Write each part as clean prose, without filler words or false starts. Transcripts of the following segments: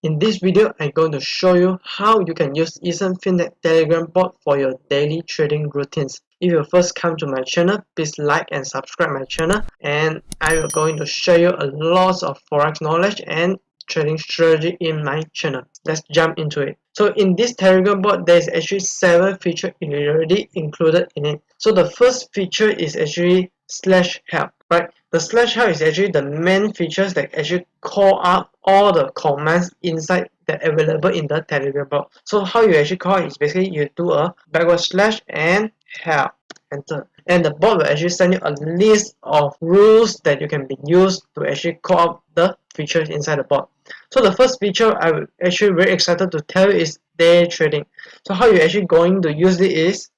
In this video, I'm going to show you how you can use Eason Fintech Telegram bot for your daily trading routines. If you first come to my channel, please like and subscribe my channel, and I'm going to show you a lot of forex knowledge and trading strategy in my channel. Let's jump into it. So in this Telegram bot, there is actually 7 features already included in it. So the first feature is actually /help, right? The /help is actually the main features that actually call up all the commands inside that available in the Telegram bot. So how you actually call it is basically you do a / and help, enter, and the bot will actually send you a list of rules that you can be used to actually call up the features inside the bot. So the first feature I'm actually very excited to tell you is day trading. So how you actually going to use it is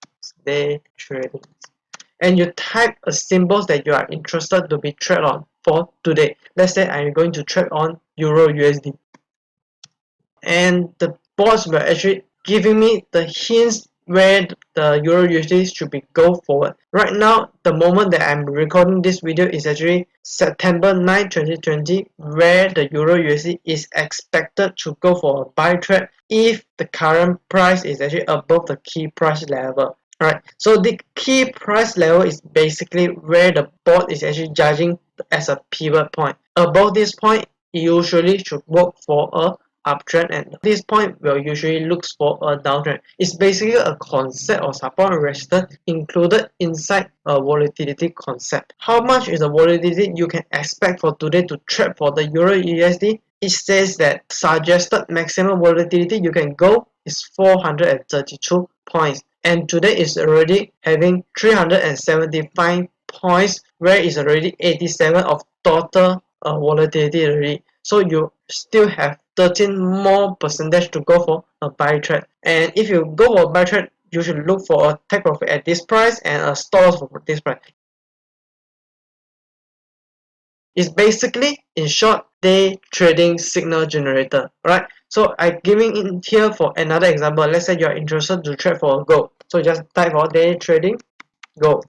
day trading, and you type a symbols that you are interested to be trade on for today. Let's say I'm going to trade on Euro USD, and the bots were actually giving me the hints where the Euro USD should be go forward. Right now, the moment that I'm recording this video is actually September 9, 2020, where the Euro USD is expected to go for a buy trade if the current price is actually above the key price level. Alright, so the key price level is basically where the bot is actually judging as a pivot point. Above this point, it usually should work for a uptrend, and this point will usually look for a downtrend. It's basically a concept of support and resistance included inside a volatility concept. How much is the volatility you can expect for today to trade for the Euro USD? It says that suggested maximum volatility you can go is 432 points, and today is already having 375 points, where is already 87 of total volatility already. So you still have 13 more percentage to go for a buy trade. And if you go for a buy trade, you should look for a take profit at this price and a stop loss for this price. It's basically, in short, day trading signal generator, right? So I'm giving in here for another example. Let's say you're interested to trade for a gold. So just type for day trading gold.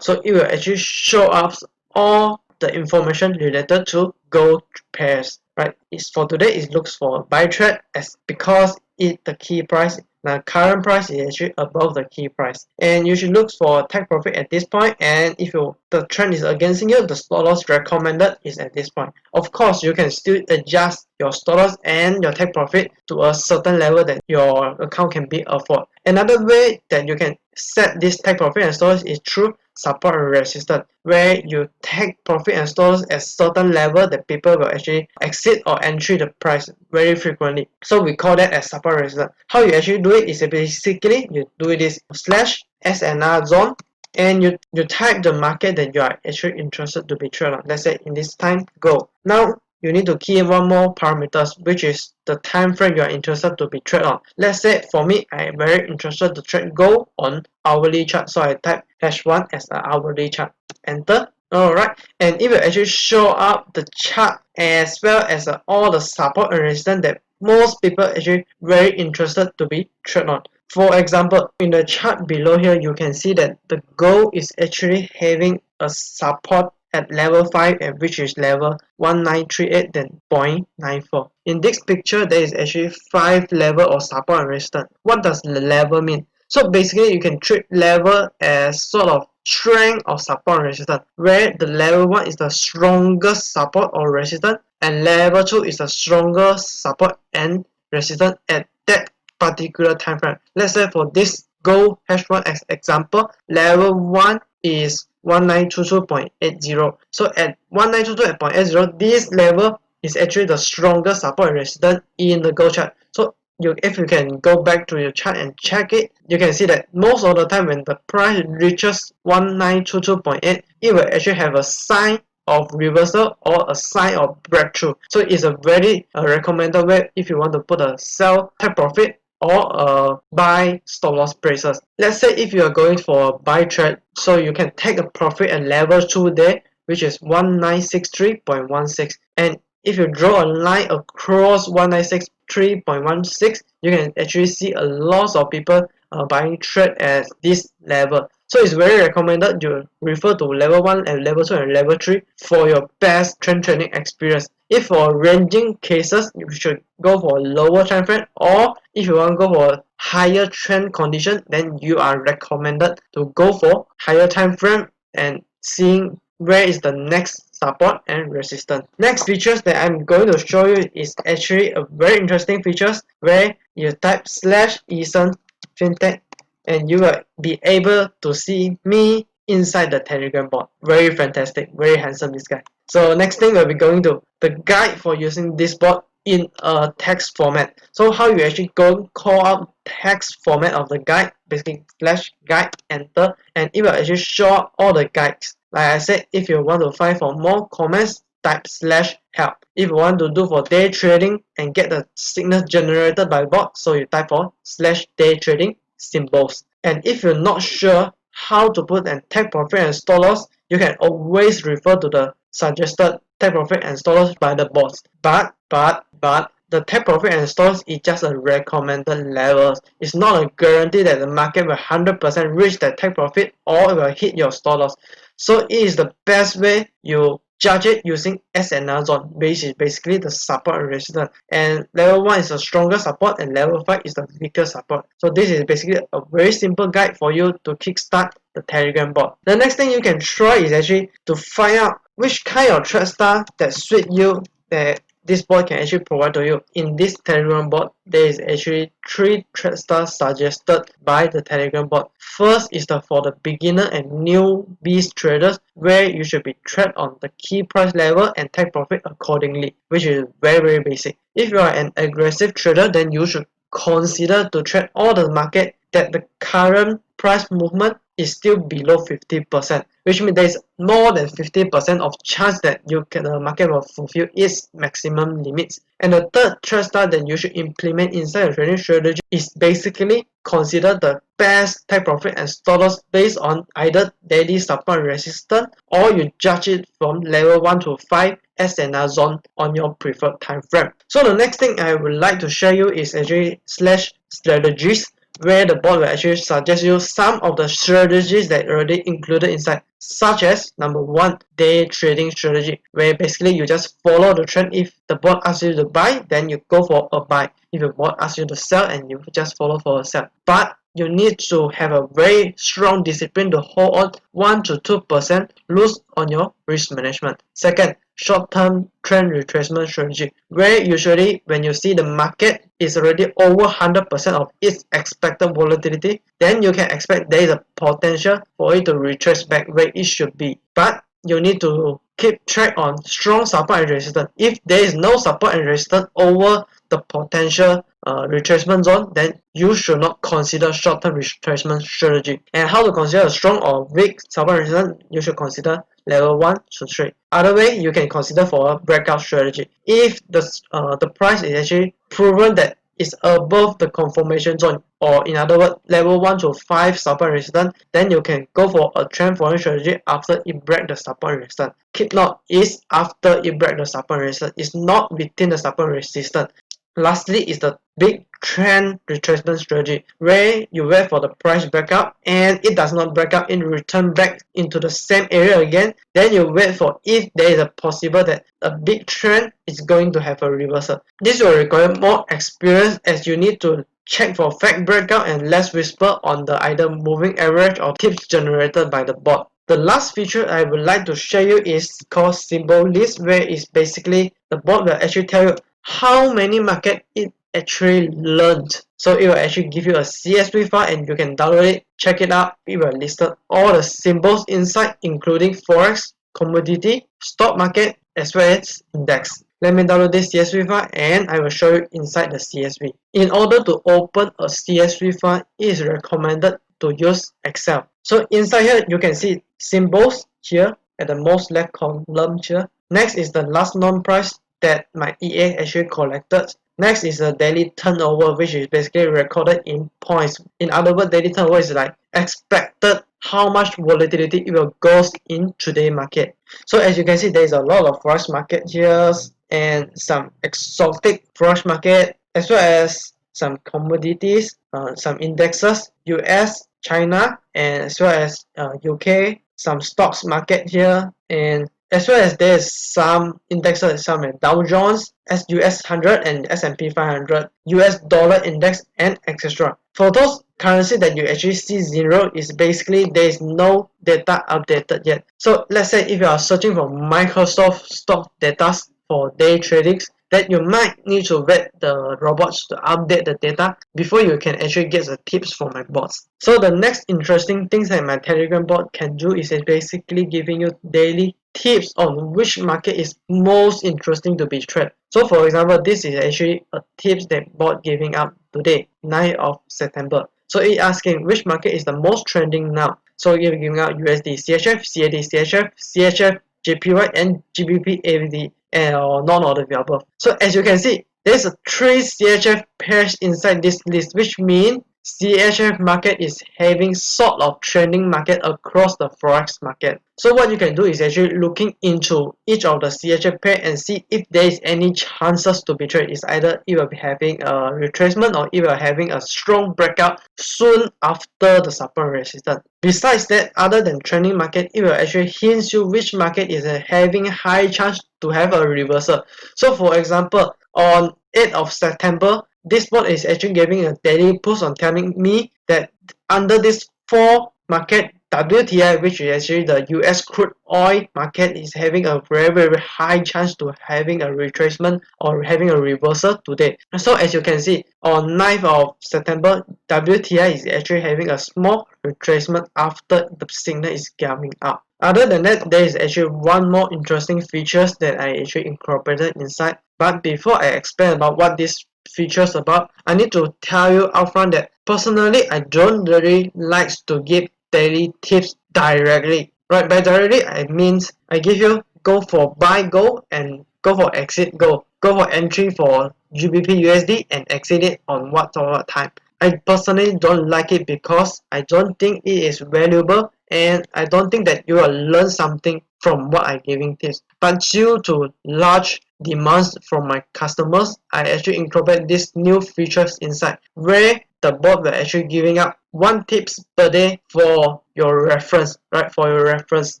So it will actually show up all the information related to gold pairs, right? It's for today, it looks for buy trade as because the key price, the current price is actually above the key price, and you should look for take profit at this point. And if the trend is against you, the stop loss recommended is at this point. Of course, you can still adjust your stop loss and your take profit to a certain level that your account can be afford. Another way that you can set this take profit and stop loss is through support and resistance, where you take profit and stop loss at certain level that people will actually exit or entry the price very frequently. So we call that as support and resistance. How you actually do it is basically you do this /SNR zone, and you type the market that you are actually interested to be traded on. Let's say in this time go. Now you need to key in one more parameters, which is the time frame you are interested to be traded on. Let's say for me, I am very interested to trade gold on hourly chart, so I type #1 as an hourly chart. Enter. Alright, and it will actually show up the chart as well as all the support and resistance that most people actually very interested to be traded on. For example, in the chart below here, you can see that the gold is actually having a support at level 5, and which is level 1938, then 0.94. In this picture, there is actually 5 level of support and resistance. What does the level mean? So basically, you can treat level as sort of strength of support and resistance, where the level 1 is the strongest support or resistance, and level 2 is the strongest support and resistance at that particular time frame. Let's say for this gold #1 as example, level 1 is 1922.80. So at 1922.80, this level is actually the strongest support and resistance in the gold chart. So if you can go back to your chart and check it, you can see that most of the time when the price reaches 1922.8, it will actually have a sign of reversal or a sign of breakthrough. So it's a very recommended way if you want to put a sell take profit or buy stop loss braces. Let's say if you are going for a buy trade, so you can take a profit at level 2 there, which is 1963.16, and if you draw a line across 1963.16, you can actually see a lot of people buying trade at this level. So it's very recommended you refer to level 1 and level 2 and level 3 for your best trend trading experience. If for ranging cases, you should go for lower time frame, or if you want to go for higher trend condition, then you are recommended to go for higher time frame and seeing where is the next support and resistance. Next features that I'm going to show you is actually a very interesting features where you type /Eason fintech and you will be able to see me inside the Telegram bot. Very fantastic, very handsome this guy. So next thing we'll be going to the guide for using this bot in a text format. So how you actually go call out text format of the guide, basically /guide, enter, and it will actually show up all the guides. Like I said, if you want to find for more comments, type /help. If you want to do for day trading and get the signals generated by bot, so you type for /day trading symbols. And if you're not sure how to put and take profit and stop loss, you can always refer to the suggested take profit and stop loss by the bots. But the take profit and stop loss is just a recommended level. It's not a guarantee that the market will 100% reach that take profit or it will hit your stop loss. So it is the best way you judge it using S&R zone, which is basically the support and resistance. And level 1 is a stronger support and level 5 is the weaker support. So this is basically a very simple guide for you to kickstart the Telegram bot. The next thing you can try is actually to find out which kind of trade style that suit you, that this bot can actually provide to you. In this Telegram bot, there is actually 3 trade styles suggested by the Telegram bot. First is for the beginner and newbies traders, where you should be trade on the key price level and take profit accordingly, which is very basic. If you are an aggressive trader, then you should consider to trade all the market that the current price movement is still below 50%, which means there is more than 50% of chance that the market will fulfill its maximum limits. And the third trade style that you should implement inside your trading strategy is basically consider the best take profit and stop loss based on either daily support and resistance, or you judge it from level 1 to 5 S&R zone on your preferred time frame. So the next thing I would like to share you is actually /strategies, where the bot will actually suggest you some of the strategies that are already included inside, such as number 1, day trading strategy, where basically you just follow the trend. If the bot asks you to buy, then you go for a buy. If the bot asks you to sell, and you just follow for a sell. But you need to have a very strong discipline to hold on 1 to 2% loose on your risk management. Second, short-term trend retracement strategy, where usually when you see the market is already over 100% of its expected volatility, then you can expect there is a potential for it to retrace back where it should be. But you need to keep track on strong support and resistance. If there is no support and resistance over the potential retracement zone, then you should not consider short-term retracement strategy. And how to consider a strong or weak support and resistance, you should consider level 1 to 3. Other way, you can consider for a breakout strategy. If the price is actually proven that is above the confirmation zone, or in other words, level 1 to 5 support resistance, then you can go for a trend following strategy after it breaks the support resistance. Keep note, is after it breaks the support resistance, it's not within the support resistance. Lastly is the big trend retracement strategy, where you wait for the price breakout and it does not break out and return back into the same area again. Then you wait for if there is a possible that a big trend is going to have a reversal. This will require more experience, as you need to check for fake breakout and less whisper on the either moving average or tips generated by the bot. The last feature I would like to show you is called symbol list, where it's basically the bot will actually tell you how many market it actually learned. So it will actually give you a CSV file and you can download it, check it out. It will list all the symbols inside, including forex, commodity, stock market, as well as index. Let me download this CSV file and I will show you inside the CSV. In order to open a CSV file, it is recommended to use Excel. So inside here, you can see symbols here at the most left column here. Next is the last known price that my EA actually collected. Next is the daily turnover, which is basically recorded in points. In other words, daily turnover is like expected how much volatility it will go in today's market. So as you can see, there is a lot of forex market here and some exotic forex market, as well as some commodities, some indexes, US, China, and as well as UK, some stocks market here, and as well as there is some indexes, some Dow Jones, US 100 and S&P 500, US dollar index, and etc. For those currency that you actually see zero is basically there is no data updated yet. So let's say if you are searching for Microsoft stock data for day tradings, that you might need to wait the robots to update the data before you can actually get the tips from my bots. So the next interesting things that my Telegram bot can do is basically giving you daily tips on which market is most interesting to be traded. So for example, this is actually a tips that bot giving up today, 9th of September. So it asking which market is the most trending now. So you're giving out USD, CHF, CAD, CHF, CHF, JPY, and GBP, AUD, and none of the above. So as you can see, there's a 3 CHF pairs inside this list, which means CHF market is having sort of trending market across the forex market. So what you can do is actually looking into each of the CHF pair and see if there is any chances to be traded. It's either it will be having a retracement or it will having a strong breakout soon after the support resistance. Besides that, other than trending market, it will actually hint you which market is having high chance to have a reversal. So for example, on 8th of September, this bot is actually giving a daily push on telling me that under this 4 market, WTI, which is actually the US crude oil market, is having a very high chance to having a retracement or having a reversal today. So as you can see, on 9th of September, WTI is actually having a small retracement after the signal is coming up. Other than that, there is actually one more interesting features that I actually incorporated inside. But before I explain about what this features about, I need to tell you upfront that personally I don't really like to give daily tips directly. Right, by directly I means I give you go for buy go and go for exit go. Go for entry for GBP USD and exit it on what time. I personally don't like it because I don't think it is valuable and I don't think that you will learn something from what I'm giving tips. But due to large demands from my customers, I actually incorporate these new features inside where the bot will actually giving up 1 tips per day for your reference, right? For your reference.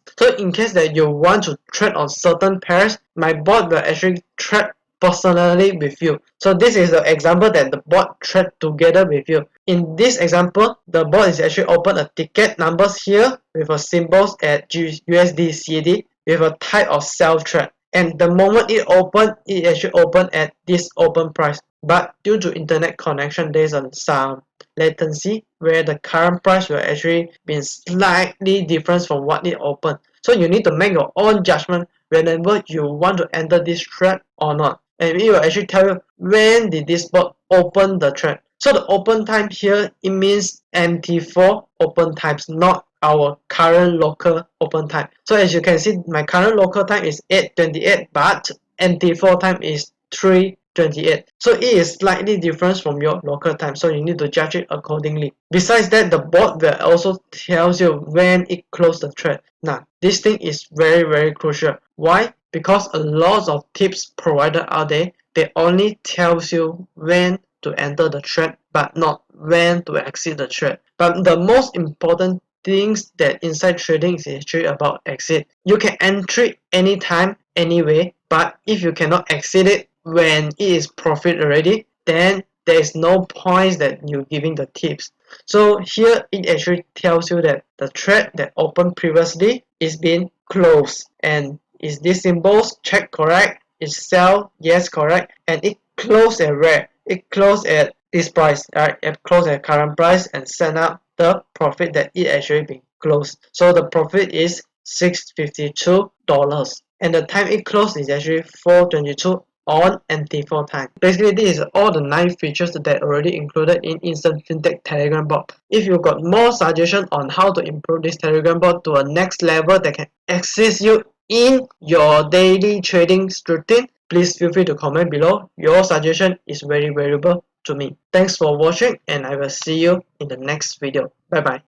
So in case that you want to trade on certain pairs, my bot will actually trade personally with you. So this is the example that the bot trade together with you. In this example, the bot is actually open a ticket numbers here with a symbols at USD CAD with a type of sell trade. And the moment it open, it actually open at this open price. But due to internet connection, there's some latency where the current price will actually be slightly different from what it opened. So you need to make your own judgment whenever you want to enter this trade or not. And it will actually tell you when did this bot open the trade. So the open time here, it means MT4 open times, not our current local open time. So as you can see, my current local time is 8:28, but MT4 time is 3:28. So it is slightly different from your local time, so you need to judge it accordingly. Besides that, the bot will also tells you when it closed the trade. Now, this thing is very crucial. Why? Because a lot of tips provided out there, they only tells you when to enter the trade, but not when to exit the trade. But the most important things that inside trading is actually about exit. You can enter anytime, anyway, but if you cannot exit it when it is profit already, then there is no point that you giving the tips. So here it actually tells you that the trade that opened previously is being closed, and is this symbols check correct? Is sell? Yes, correct. And it closed at where? It closed at this price, right? It closed at current price and send up the profit that it actually been closed. So the profit is $652, and the time it closed is actually 4:22 on MT4 time. Basically, this is all the 9 features that already included in Eason Fintech Telegram bot. If you got more suggestion on how to improve this Telegram bot to a next level that can assist you in your daily trading routine, please feel free to comment below. Your suggestion is very valuable to me. Thanks for watching and I will see you in the next video. Bye bye.